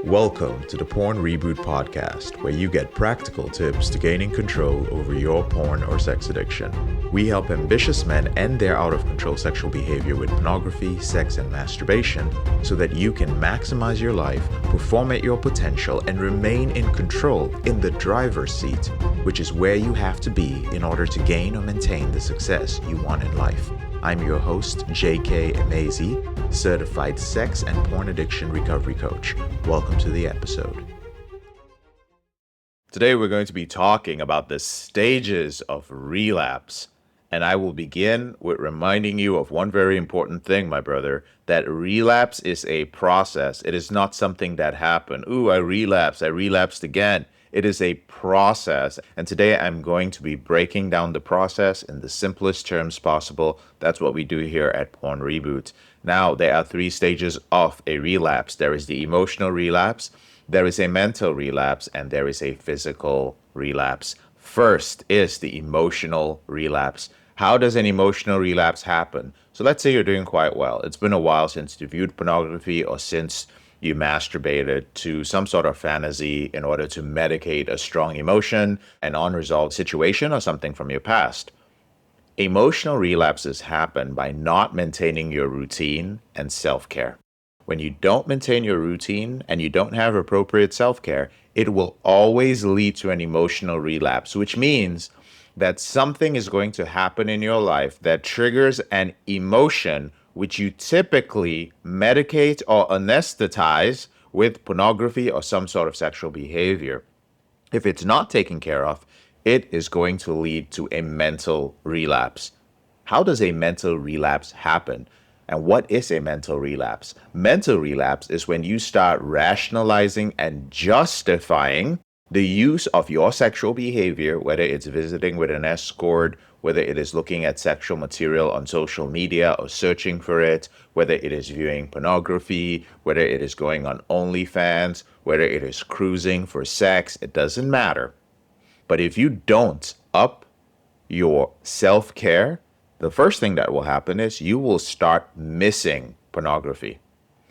Welcome to the Porn Reboot podcast, where you get practical tips to gaining control over your porn or sex addiction. We help ambitious men end their out-of-control sexual behavior with pornography, sex, and masturbation so that you can maximize your life, perform at your potential, and remain in control in the driver's seat, which is where you have to be in order to gain or maintain the success you want in life. I'm your host, J.K. Emezi, certified sex and porn addiction recovery coach. Welcome to the episode. Today we're going to be talking about the stages of relapse. And I will begin with reminding you of one very important thing, my brother, that relapse is a process. It is not something that happened. I relapsed again. It is a process, and today I'm going to be breaking down the process in the simplest terms possible. That's what we do here at Porn Reboot. Now, there are 3 stages of a relapse. There is the emotional relapse, there is a mental relapse, and there is a physical relapse. First is the emotional relapse. How does an emotional relapse happen? So let's say you're doing quite well. It's been a while since you viewed pornography or since you masturbated to some sort of fantasy in order to medicate a strong emotion, an unresolved situation, or something from your past. Emotional relapses happen by not maintaining your routine and self-care. When you don't maintain your routine and you don't have appropriate self-care, it will always lead to an emotional relapse, which means that something is going to happen in your life that triggers an emotion which you typically medicate or anesthetize with pornography or some sort of sexual behavior. If it's not taken care of, it is going to lead to a mental relapse. How does a mental relapse happen? And what is a mental relapse? Mental relapse is when you start rationalizing and justifying the use of your sexual behavior, whether it's visiting with an escort, whether it is looking at sexual material on social media or searching for it, whether it is viewing pornography, whether it is going on OnlyFans, whether it is cruising for sex, it doesn't matter. But if you don't up your self-care, the first thing that will happen is you will start missing pornography.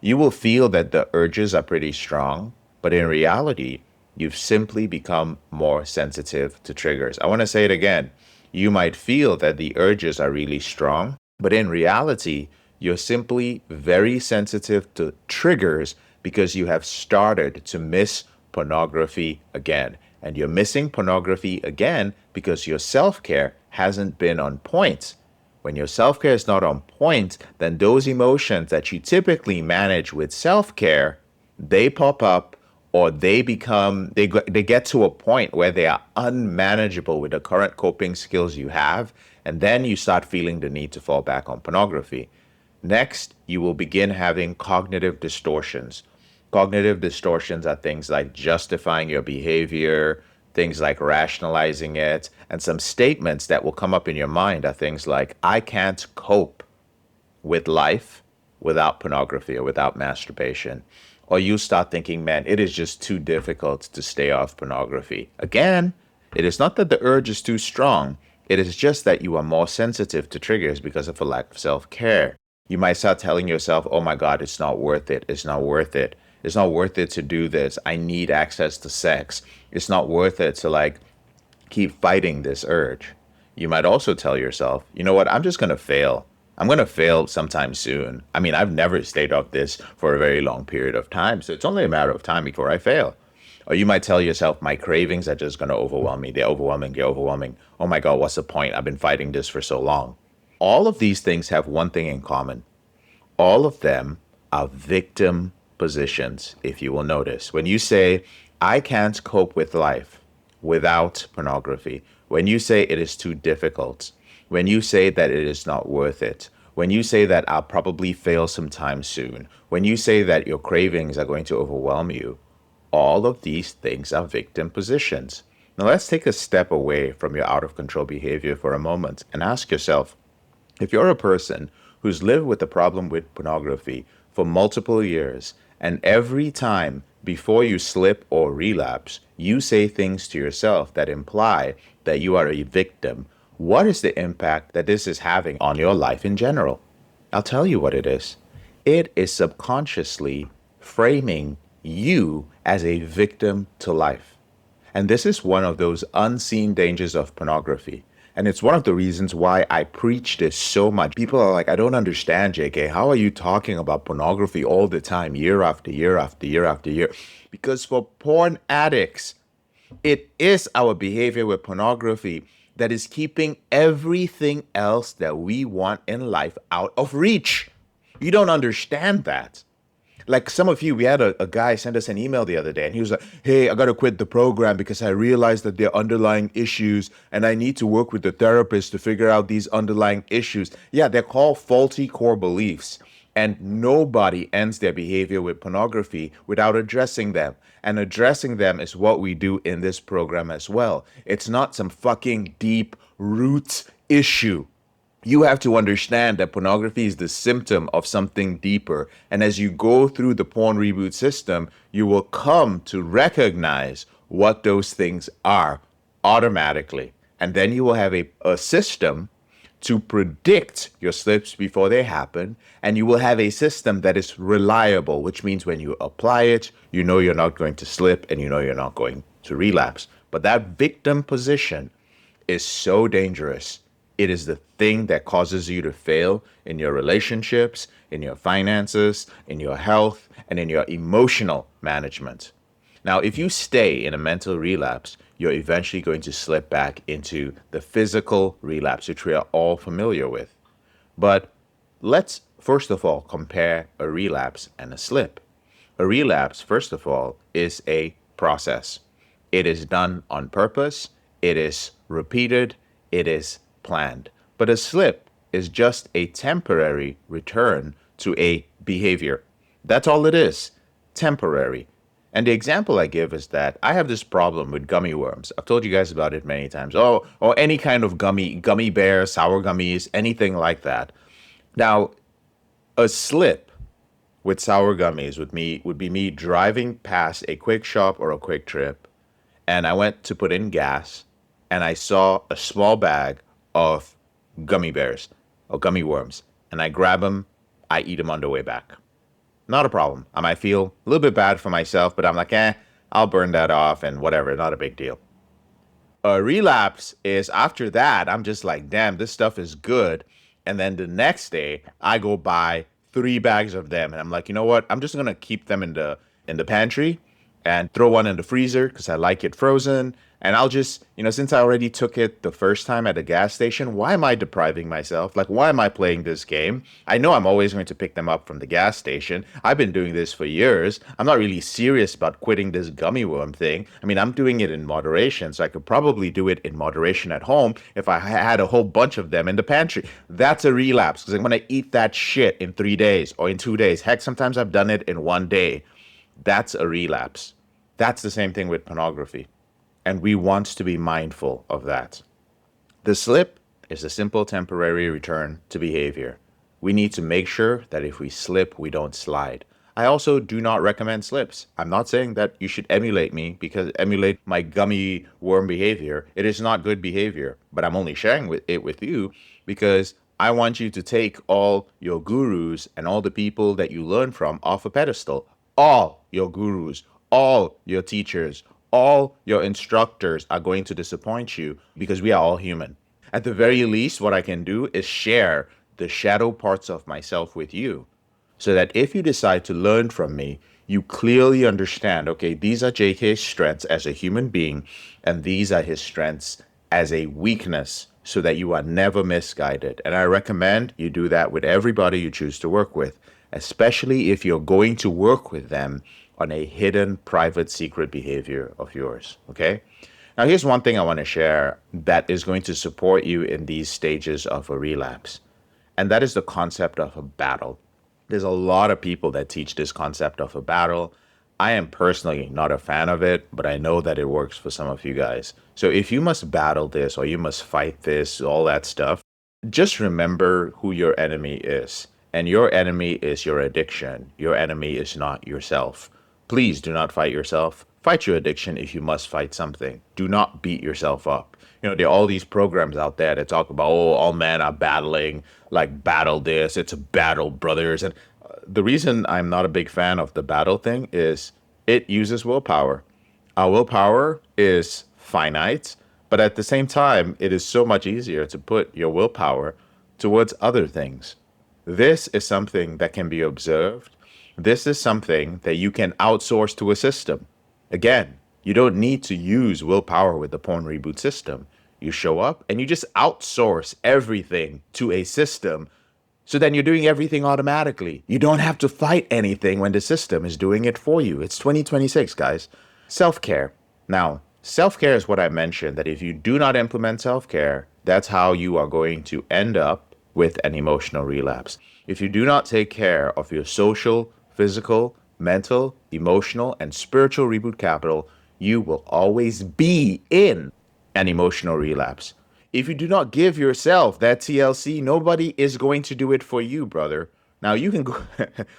You will feel that the urges are pretty strong, but in reality, you've simply become more sensitive to triggers. I want to say it again. You might feel that the urges are really strong, but in reality, you're simply very sensitive to triggers because you have started to miss pornography again. And you're missing pornography again because your self-care hasn't been on point. When your self-care is not on point, then those emotions that you typically manage with self-care, they pop up, or they get to a point where they are unmanageable with the current coping skills you have, and then you start feeling the need to fall back on pornography. Next, you will begin having cognitive distortions. Cognitive distortions are things like justifying your behavior, things like rationalizing it, and some statements that will come up in your mind are things like, I can't cope with life without pornography or without masturbation. Or you start thinking, man, it is just too difficult to stay off pornography. Again, it is not that the urge is too strong. It is just that you are more sensitive to triggers because of a lack of self-care. You might start telling yourself, oh my God, it's not worth it. It's not worth it. It's not worth it to do this. I need access to sex. It's not worth it to keep fighting this urge. You might also tell yourself, you know what, I'm just going to fail. I'm going to fail sometime soon. I mean, I've never stayed off this for a very long period of time, so it's only a matter of time before I fail. Or you might tell yourself, my cravings are just going to overwhelm me. They're overwhelming. Oh my God, what's the point? I've been fighting this for so long. All of these things have one thing in common. All of them are victim positions, if you will notice. When you say, I can't cope with life without pornography, when you say it is too difficult, when you say that it is not worth it, when you say that I'll probably fail sometime soon, when you say that your cravings are going to overwhelm you, all of these things are victim positions. Now let's take a step away from your out of control behavior for a moment and ask yourself, if you're a person who's lived with the problem with pornography for multiple years, and every time before you slip or relapse, you say things to yourself that imply that you are a victim, what is the impact that this is having on your life in general? I'll tell you what it is. It is subconsciously framing you as a victim to life. And this is one of those unseen dangers of pornography. And it's one of the reasons why I preach this so much. People are like, I don't understand, JK. How are you talking about pornography all the time, year after year after year after year? Because for porn addicts, it is our behavior with pornography that is keeping everything else that we want in life out of reach. You don't understand that. Like some of you, we had a guy send us an email the other day and he was like, hey, I got to quit the program because I realized that there are underlying issues and I need to work with the therapist to figure out these underlying issues. Yeah, they're called faulty core beliefs. And nobody ends their behavior with pornography without addressing them. And addressing them is what we do in this program as well. It's not some fucking deep roots issue. You have to understand that pornography is the symptom of something deeper. And as you go through the porn reboot system, you will come to recognize what those things are automatically. And then you will have a system to predict your slips before they happen. And you will have a system that is reliable, which means when you apply it, you know you're not going to slip and you know you're not going to relapse. But that victim position is so dangerous. It is the thing that causes you to fail in your relationships, in your finances, in your health, and in your emotional management. Now, if you stay in a mental relapse, you're eventually going to slip back into the physical relapse, which we are all familiar with. But let's first of all compare a relapse and a slip. A relapse, first of all, is a process. It is done on purpose, it is repeated, it is planned. But a slip is just a temporary return to a behavior. That's all it is, temporary. And the example I give is that I have this problem with gummy worms. I've told you guys about it many times. Oh, or any kind of gummy bears, sour gummies, anything like that. Now, a slip with sour gummies would be me driving past a quick shop or a quick trip, and I went to put in gas, and I saw a small bag of gummy bears or gummy worms, and I grab them, I eat them on the way back. Not a problem. I might feel a little bit bad for myself, but I'm like, I'll burn that off and whatever, not a big deal. A relapse is after that, I'm just like, damn, this stuff is good. And then the next day, I go buy 3 bags of them, and I'm like, you know what? I'm just gonna keep them in the pantry and throw one in the freezer because I like it frozen. And I'll just, since I already took it the first time at the gas station, why am I depriving myself? Like, why am I playing this game? I know I'm always going to pick them up from the gas station. I've been doing this for years. I'm not really serious about quitting this gummy worm thing. I mean, I'm doing it in moderation, so I could probably do it in moderation at home if I had a whole bunch of them in the pantry. That's a relapse because I'm going to eat that shit in 3 days or in 2 days. Heck, sometimes I've done it in one day. That's a relapse. That's the same thing with pornography. And we want to be mindful of that. The slip is a simple temporary return to behavior. We need to make sure that if we slip, we don't slide. I also do not recommend slips. I'm not saying that you should emulate me because emulate my gummy worm behavior. It is not good behavior, but I'm only sharing it with you because I want you to take all your gurus and all the people that you learn from off a pedestal. All your gurus, all your teachers, all your instructors are going to disappoint you because we are all human. At the very least, what I can do is share the shadow parts of myself with you so that if you decide to learn from me, you clearly understand, okay, these are JK's strengths as a human being, and these are his strengths as a weakness so that you are never misguided. And I recommend you do that with everybody you choose to work with, especially if you're going to work with them on a hidden, private, secret behavior of yours, okay? Now, here's one thing I want to share that is going to support you in these stages of a relapse, and that is the concept of a battle. There's a lot of people that teach this concept of a battle. I am personally not a fan of it, but I know that it works for some of you guys. So if you must battle this or you must fight this, all that stuff, just remember who your enemy is. And your enemy is your addiction. Your enemy is not yourself. Please do not fight yourself. Fight your addiction if you must fight something. Do not beat yourself up. There are all these programs out there that talk about, oh, all men are battling, like battle this, it's a battle, brothers. And the reason I'm not a big fan of the battle thing is It uses willpower. Our willpower is finite, but at the same time, it is so much easier to put your willpower towards other things. This is something that can be observed. This is something that you can outsource to a system. Again, you don't need to use willpower with the porn reboot system. You show up and you just outsource everything to a system. So then you're doing everything automatically. You don't have to fight anything when the system is doing it for you. It's 2026, guys. Self care. Now, self care is what I mentioned that if you do not implement self care, that's how you are going to end up with an emotional relapse. If you do not take care of your social, physical, mental, emotional, and spiritual reboot capital, you will always be in an emotional relapse. If you do not give yourself that TLC, nobody is going to do it for you, brother. Now you can go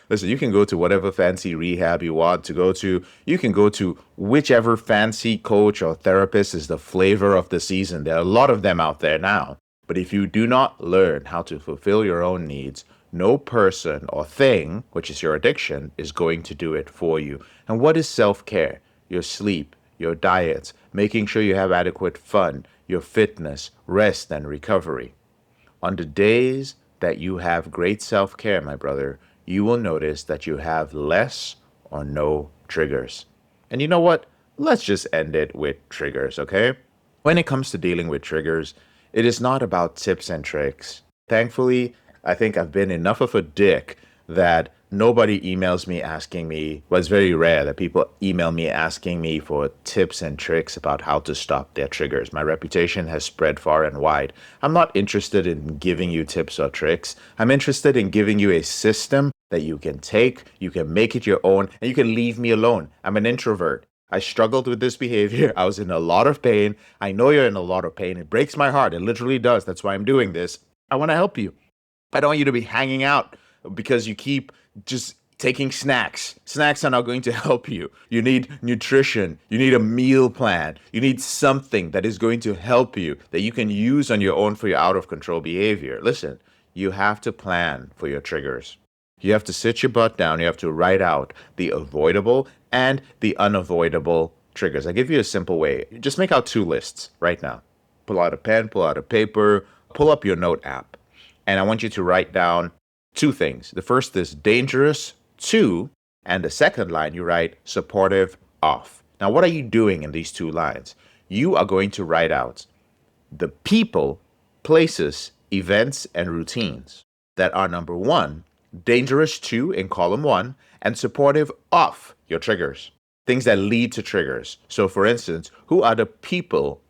listen, you can go to whatever fancy rehab you want to go to. You can go to whichever fancy coach or therapist is the flavor of the season. There are a lot of them out there now. But if you do not learn how to fulfill your own needs, no person or thing, which is your addiction, is going to do it for you. And what is self-care? Your sleep, your diet, making sure you have adequate fun, your fitness, rest, and recovery. On the days that you have great self care, my brother, you will notice that you have less or no triggers. And you know what? Let's just end it with triggers, okay? When it comes to dealing with triggers, it is not about tips and tricks. Thankfully, I think I've been enough of a dick that nobody emails me asking me, well, it's very rare that people email me asking me for tips and tricks about how to stop their triggers. My reputation has spread far and wide. I'm not interested in giving you tips or tricks. I'm interested in giving you a system that you can take, you can make it your own, and you can leave me alone. I'm an introvert. I struggled with this behavior. I was in a lot of pain. I know you're in a lot of pain. It breaks my heart. It literally does. That's why I'm doing this. I want to help you. I don't want you to be hanging out because you keep just taking snacks. Snacks are not going to help you. You need nutrition. You need a meal plan. You need something that is going to help you that you can use on your own for your out of control behavior. Listen, you have to plan for your triggers. You have to sit your butt down. You have to write out the avoidable and the unavoidable triggers. I give you a simple way. Just make out two lists right now. Pull out a pen, pull out a paper, pull up your note app. And I want you to write down two things. The first is dangerous to, and the second line you write supportive of. Now, what are you doing in these two lines? You are going to write out the people, places, events, and routines that are number one, dangerous to in column one, and supportive of your triggers. Things that lead to triggers. So, for instance, who are the people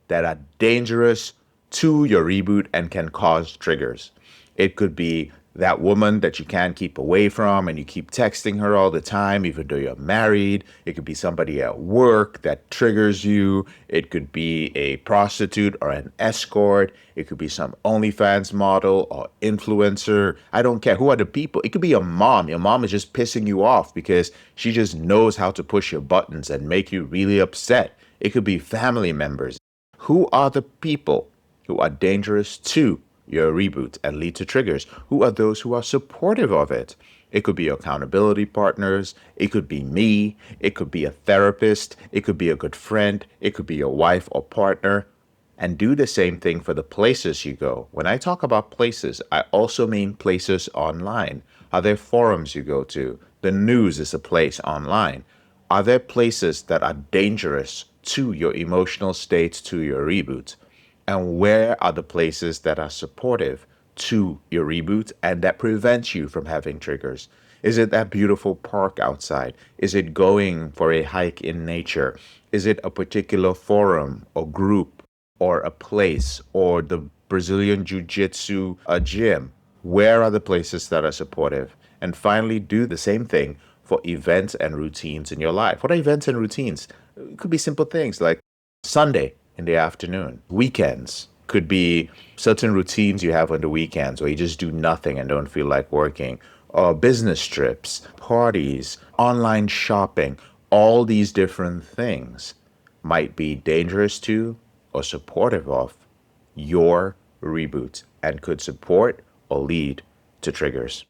that are dangerous to your reboot and can cause triggers? It could be that woman that you can't keep away from and you keep texting her all the time, even though you're married. It could be somebody at work that triggers you. It could be a prostitute or an escort. It could be some OnlyFans model or influencer. I don't care. Who are the people? It could be your mom. Your mom is just pissing you off because she just knows how to push your buttons and make you really upset. It could be family members. Who are the people who are dangerous to your reboot and lead to triggers? Who are those who are supportive of it? It could be accountability partners. It could be me. It could be a therapist. It could be a good friend. It could be your wife or partner. And do the same thing for the places you go. When I talk about places, I also mean places online. Are there forums you go to? The news is a place online. Are there places that are dangerous to your emotional states, to your reboot? And where are the places that are supportive to your reboot and that prevents you from having triggers? Is it that beautiful park outside? Is it going for a hike in nature? Is it a particular forum or group or a place or the Brazilian Jiu-Jitsu gym? Where are the places that are supportive? And finally, do the same thing for events and routines in your life. What are events and routines? It could be simple things like Sunday in the afternoon. Weekends could be certain routines you have on the weekends where you just do nothing and don't feel like working. Or business trips, parties, online shopping. All these different things might be dangerous to or supportive of your reboot and could support or lead to triggers.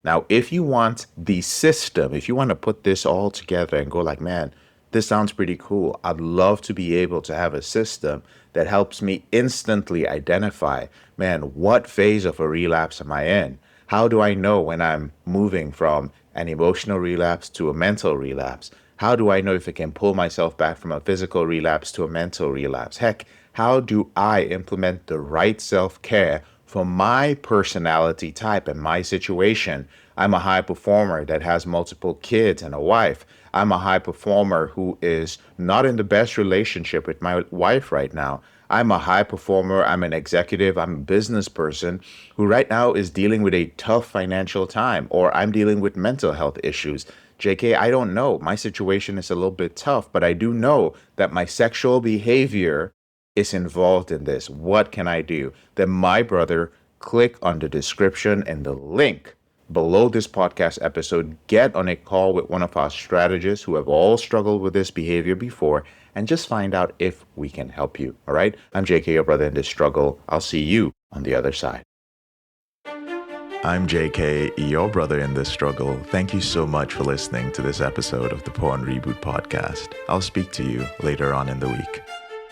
Now, if you want the system, if you want to put this all together and go like, man, this sounds pretty cool. I'd love to be able to have a system that helps me instantly identify, man, what phase of a relapse am I in? How do I know when I'm moving from an emotional relapse to a mental relapse? How do I know if I can pull myself back from a physical relapse to a mental relapse? Heck, how do I implement the right self care for my personality type and my situation? I'm a high performer that has multiple kids and a wife. I'm a high performer who is not in the best relationship with my wife right now. I'm a high performer. I'm an executive. I'm a business person who right now is dealing with a tough financial time, or I'm dealing with mental health issues. JK, I don't know. My situation is a little bit tough, but I do know that my sexual behavior is involved in this. What can I do? Then, my brother, click on the description and the link below this podcast episode. Get on a call with one of our strategists who have all struggled with this behavior before and just find out if we can help you. All right? I'm JK, your brother in this struggle. I'll see you on the other side. I'm JK, your brother in this struggle. Thank you so much for listening to this episode of the Porn Reboot podcast. I'll speak to you later on in the week.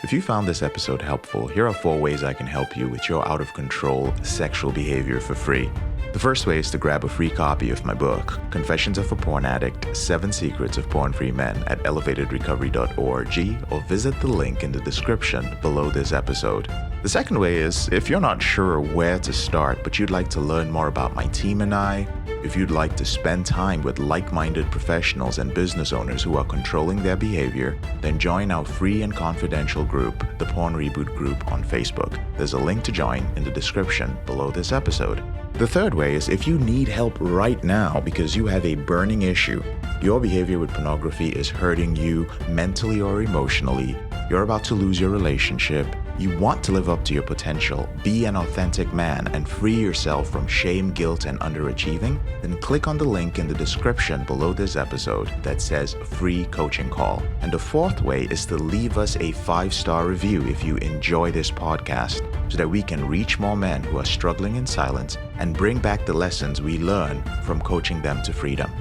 If you found this episode helpful, here are 4 ways I can help you with your out of control sexual behavior for free. The first way is to grab a free copy of my book, Confessions of a Porn Addict, 7 Secrets of Porn-Free Men at elevatedrecovery.org, or visit the link in the description below this episode. The second way is, if you're not sure where to start, but you'd like to learn more about my team and I, if you'd like to spend time with like-minded professionals and business owners who are controlling their behavior, then join our free and confidential group, the Porn Reboot group on Facebook. There's a link to join in the description below this episode. The third way is if you need help right now because you have a burning issue, your behavior with pornography is hurting you mentally or emotionally, you're about to lose your relationship, you want to live up to your potential, be an authentic man, and free yourself from shame, guilt, and underachieving, then click on the link in the description below this episode that says free coaching call. And the fourth way is to leave us a 5-star review if you enjoy this podcast, so that we can reach more men who are struggling in silence and bring back the lessons we learn from coaching them to freedom.